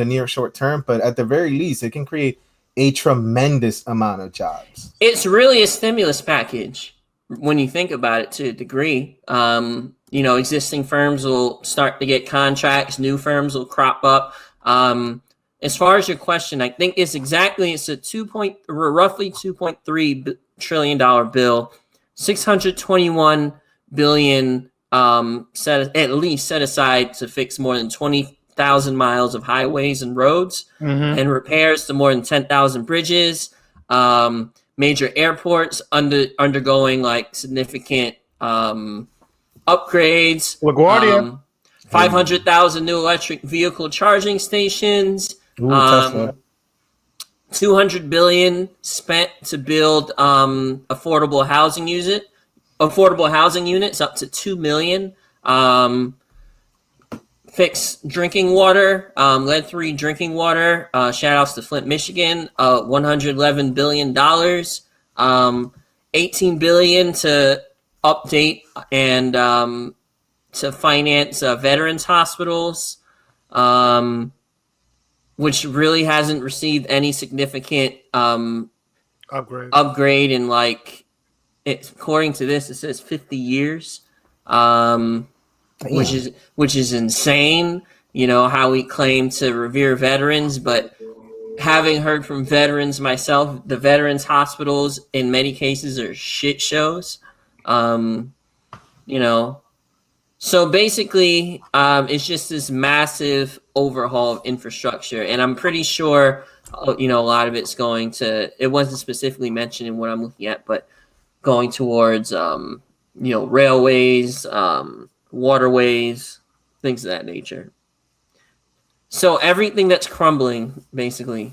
near short term. But at the very least, it can create a tremendous amount of jobs. It's really a stimulus package when you think about it to a degree. Existing firms will start to get contracts, new firms will crop up. As far as your question, I think it's a roughly $2.3 trillion bill, $621 billion set aside to fix more than 20,000 miles of highways and roads, and repairs to more than 10,000 bridges. Major airports undergoing significant upgrades. LaGuardia. 500,000 new electric vehicle charging stations. Tesla. $200 billion spent to build affordable housing affordable housing units up to 2 million. Fix drinking water, lead-free drinking water. Shout outs to Flint, Michigan. $111 billion. $18 billion to update and to finance veterans hospitals, which really hasn't received any significant upgrade in according to this, it says 50 years. Which is insane, how we claim to revere veterans, but having heard from veterans myself, the veterans hospitals in many cases are shit shows. So basically it's just this massive overhaul of infrastructure, and I'm pretty sure a lot of it's going to, it wasn't specifically mentioned in what I'm looking at, but going towards railways, waterways, things of that nature. So everything that's crumbling, basically,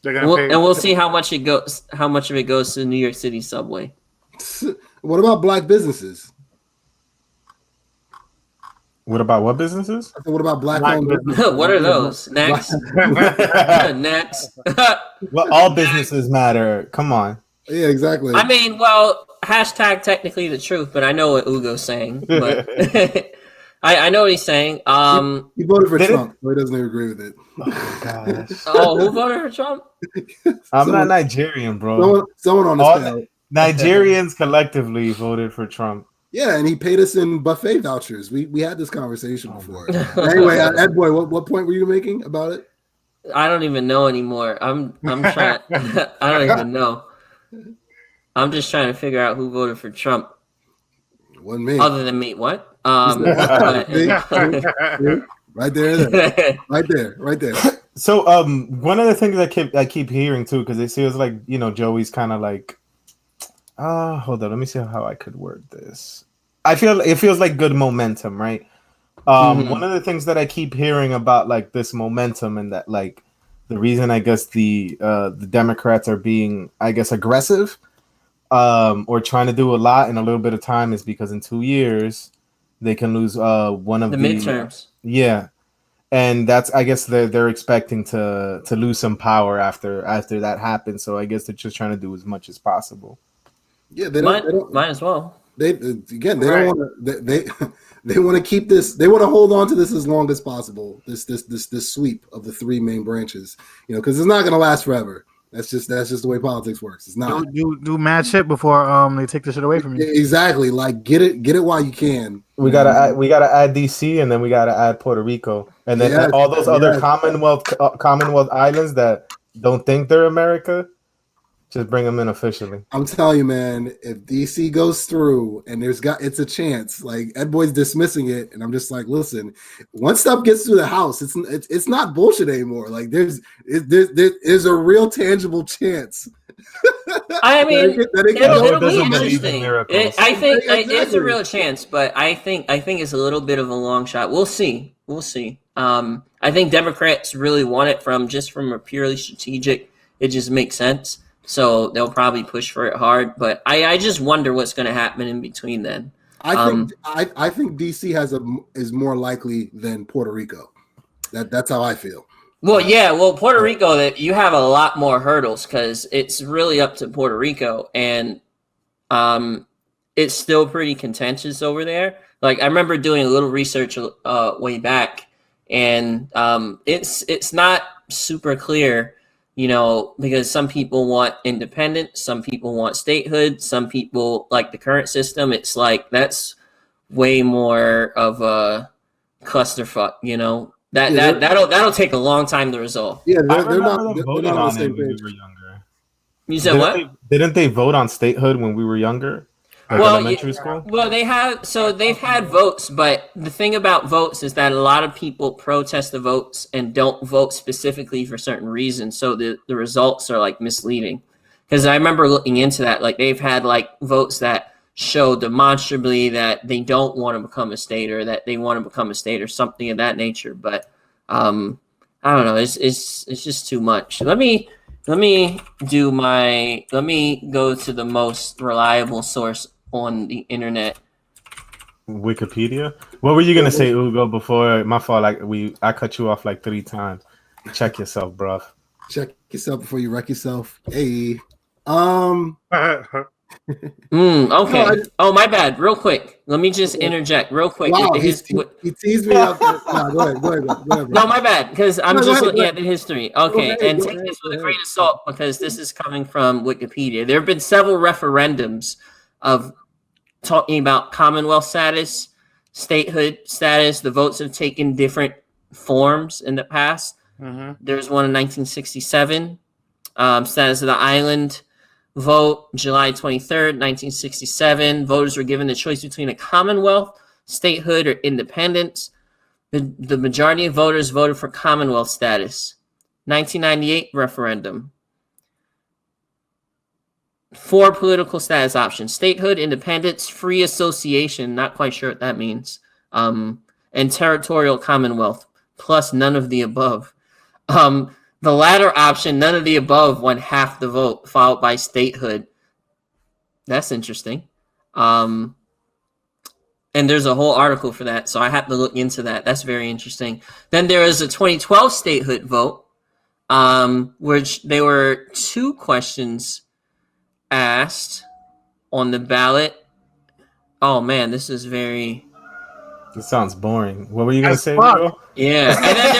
and we'll see how much of it goes to the New York City subway. What about black businesses? What about what businesses? What about black-owned businesses? What are those? Next. Next. Well, all businesses matter. Come on. Yeah, exactly. I mean, well, hashtag technically the truth, but I know what Ugo's saying. But I know what he's saying. He voted for Trump, so he doesn't even agree with it. Oh, gosh. Who voted for Trump? I'm not Nigerian, bro. Someone on this panel. Nigerians collectively voted for Trump. Yeah, and he paid us in buffet vouchers. We had this conversation before. Anyway, Ed Boy, what point were you making about it? I don't even know anymore. I'm trying. I don't even know. I'm just trying to figure out who voted for Trump. Wasn't me. Other than me, what? Right there. Right there. So one of the things I keep hearing too, because it feels like Joey's kind of like, hold on, let me see how I could word this. It feels like good momentum, right? One of the things that I keep hearing about like this momentum, and that like the reason I guess the Democrats are being, I guess, aggressive or trying to do a lot in a little bit of time is because in 2 years they can lose one of the midterms. Yeah. And that's, I guess they're expecting to lose some power after that happens. So I guess they're just trying to do as much as possible. Yeah, might as well. They don't want to. They want to keep this. They want to hold on to this as long as possible. This sweep of the three main branches, because it's not going to last forever. That's just the way politics works. It's not. Do mad shit before they take the shit away from you. Exactly. Like get it while you can. We gotta add DC, and then we gotta add Puerto Rico, and then all those other Commonwealth islands that don't think they're America. Just bring them in officially. I'm telling you, man, if DC goes through and it's a chance, like Ed Boy's dismissing it, and I'm just like, listen, once stuff gets through the House, it's not bullshit anymore. Like there's a real tangible chance. I mean, it'll be interesting. I think Exactly. it's a real chance, but I think it's a little bit of a long shot. We'll see. I think Democrats really want it from a purely strategic. It just makes sense. So they'll probably push for it hard, but I just wonder what's going to happen in between then. I think DC is more likely than Puerto Rico. That's how I feel. Well, yeah. Well, Puerto Rico, that you have a lot more hurdles because it's really up to Puerto Rico, and it's still pretty contentious over there. Like I remember doing a little research way back, and it's not super clear. Because some people want independence, some people want statehood, some people like the current system. It's like that's way more of a clusterfuck. That'll take a long time to resolve. Yeah, they're not voting on on it when we were younger. You said what? Didn't they vote on statehood when we were younger? Like elementary school? Well, they've had votes, but the thing about votes is that a lot of people protest the votes and don't vote specifically for certain reasons. So the results are like misleading. Because I remember looking into that, like they've had like votes that show demonstrably that they don't want to become a state or that they want to become a state or something of that nature. But I don't know. It's just too much. Let me go to the most reliable source on the internet. Wikipedia. What were you gonna say, Ugo? Before my fault, I cut you off like 3 times. Check yourself, bruv. Check yourself before you wreck yourself. Hey, Okay. Oh, my bad. Real quick. Let me just interject real quick. Wow, he teased me out. Go ahead. No, my bad. Because I'm just looking at ahead. the history. Okay. And take this with a grain of salt because this is coming from Wikipedia. There have been several referendums of talking about Commonwealth status, statehood status. The votes have taken different forms in the past. There's one in 1967, status of the island. Vote July 23rd, 1967. Voters were given the choice between a Commonwealth, statehood, or independence. The majority of voters voted for Commonwealth status. 1998 referendum. 4 political status options: statehood, independence, free association, not quite sure what that means, and territorial Commonwealth, plus none of the above. The latter option, none of the above, won half the vote, followed by statehood. That's interesting. And there's a whole article for that, so I have to look into that. That's very interesting. Then there is a 2012 statehood vote, which there were 2 questions asked on the ballot. Oh man, this is very... It sounds boring. What were you gonna say, fuck. Ugo? Yeah, and then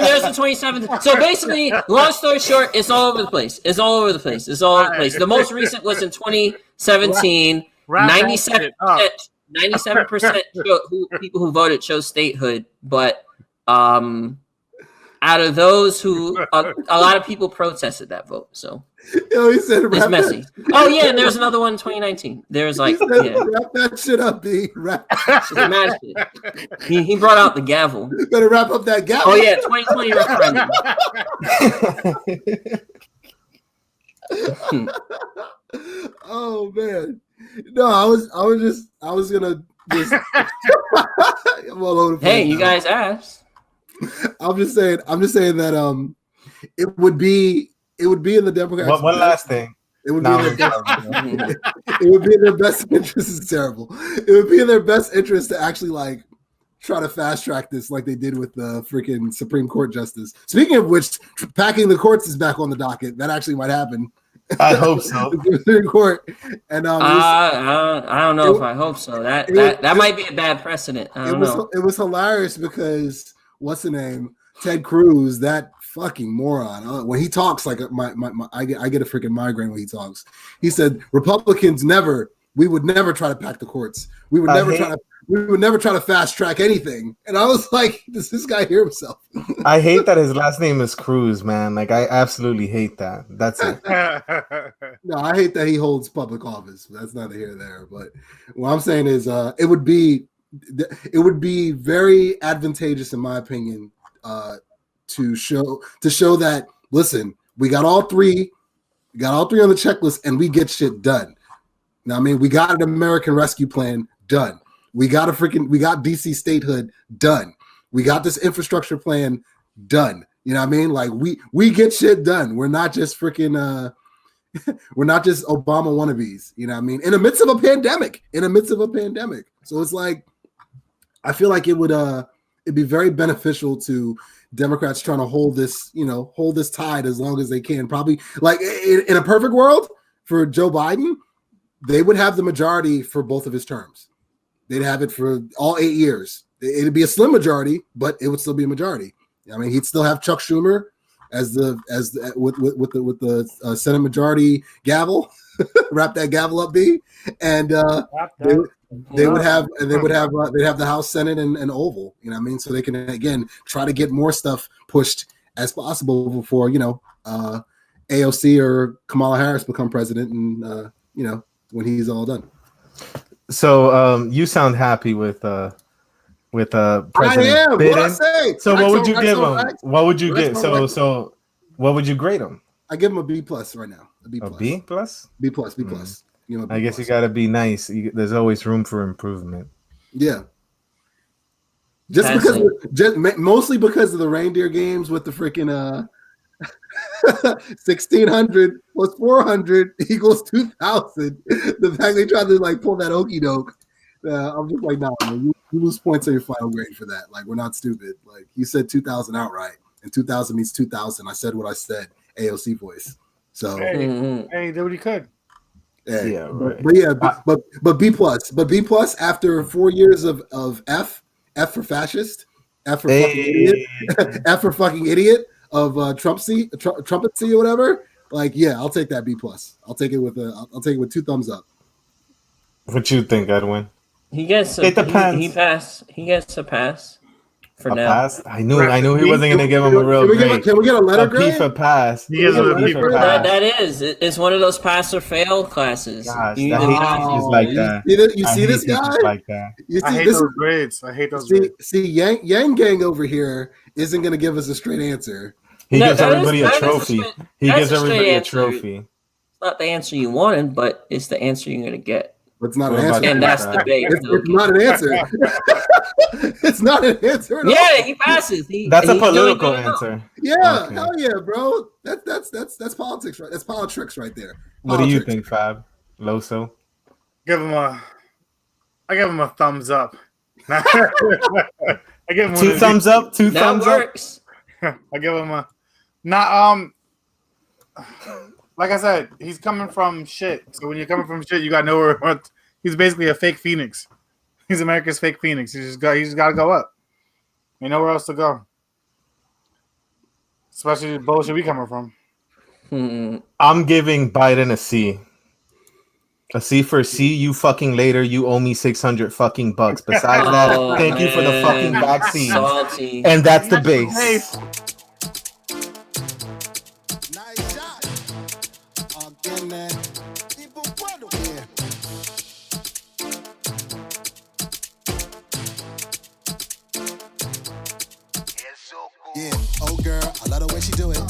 there's the 27th. So basically, long story short, it's all over the place. It's all over the place. The most recent was in 2017. 97% people who voted chose statehood, but out of those who, a lot of people protested that vote. So He said it's messy. Oh yeah, and there's another one in 2019. There's like wrap that shit up, B. He brought out the gavel. You better wrap up that gavel. Oh yeah, 2020 referendum. Oh man. No, I was gonna just I'm all over the place. Hey, you guys asked. I'm just saying that it would be in the Democrats. One last thing. It would be it would be in their best interest. It's terrible. It would be in their best interest to actually like try to fast track this like they did with the freaking Supreme Court justice. Speaking of which, packing the courts is back on the docket. That actually might happen. I hope so. Supreme Court. And I don't know if I hope so. That might be a bad precedent. I don't know. It was hilarious because what's the name? Ted Cruz, that fucking moron. When he talks, like I get a freaking migraine when he talks. He said Republicans we would never try to pack the courts. We would never try to fast track anything. And I was like, does this guy hear himself? I hate that his last name is Cruz, man. Like I absolutely hate that. That's it. No, I hate that he holds public office. That's neither here nor there. But what I'm saying is it would be very advantageous, in my opinion, to show that, listen, we got all three on the checklist and we get shit done. Now, I mean, we got an American Rescue Plan done. We got DC statehood done. We got this infrastructure plan done. You know what I mean? Like we get shit done. We're not just freaking we're not just Obama wannabes. You know what I mean? In the midst of a pandemic. So it's like I feel like it'd be very beneficial to Democrats trying to hold this tide as long as they can. Probably like in a perfect world for Joe Biden, they would have the majority for both of his terms. They'd have it for all 8 years. It'd be a slim majority, but it would still be a majority. I mean, he'd still have Chuck Schumer with the Senate majority gavel. Wrap that gavel up, B. And they'd have the House, Senate, and Oval. You know what I mean? So they can again try to get more stuff pushed as possible before AOC or Kamala Harris become president, and when he's all done. So you sound happy with President I am. Biden. What I say? So what would you give him? What would you get? So what would you grade him? I give him a B+ right now. A B+. A B+? B+. Mm. I guess you got to be nice. There's always room for improvement. Yeah. Mostly because of the reindeer games with the freaking 1600 plus 400 equals 2000. The fact they tried to like pull that okey doke, I'm just like, nah, man, you lose points on your final grade for that. Like, we're not stupid. Like, you said 2000 outright, and 2000 means 2000. I said what I said, AOC voice. So, Mhm. Hey, he did what he could. Yeah, right. but yeah, but B plus after 4 years of F for fascist, F for fucking idiot, F for fucking idiot of trumpetcy or whatever. Like, yeah, I'll take that B plus. I'll take it with 2 thumbs up. What you think, Edwin? He gets It depends. he pass. He gets a pass for A now. pass? I knew he wasn't gonna give him a real grade. Can we get a letter A P grade? for pass. He is a P for pass. That is. It's one of those pass or fail classes. Gosh, You I either hate have to- teachers like that. You I see hate this guy? teachers like that. You I see hate this? those grades. I hate those grades. See, Yang Gang over here isn't gonna give us a straight answer. He No, gives that is- everybody a that is trophy. straight- He that's gives a straight everybody a answer. trophy. It's not the answer you wanted, but it's the answer you're gonna get. But it's not What an about answer. you? And that's the bait. It's not an answer. It's not an answer at all. Yeah, he passes. That's a he's doing political good enough. answer. Yeah, Okay. hell yeah, bro. That's politics, right? That's politics right there. What do you Politics. think, Fab? Loso? I give him a thumbs up. I give him 2 thumbs up? 2 That thumbs up? works. I give him a not like I said, he's coming from shit. So when you're coming from shit, you got nowhere. He's basically a fake Phoenix. He's America's fake Phoenix. He just got to go up. Ain't nowhere else to go. Especially the bullshit we coming from. I'm giving Biden a C. A C for see you fucking later. You owe me $600 bucks. Besides that, Oh, thank you for the man. fucking vaccine. Salty. And that's the Hey, base. Nice shot. Again, man. People wonder where. Yeah, oh girl, I love the way she do it.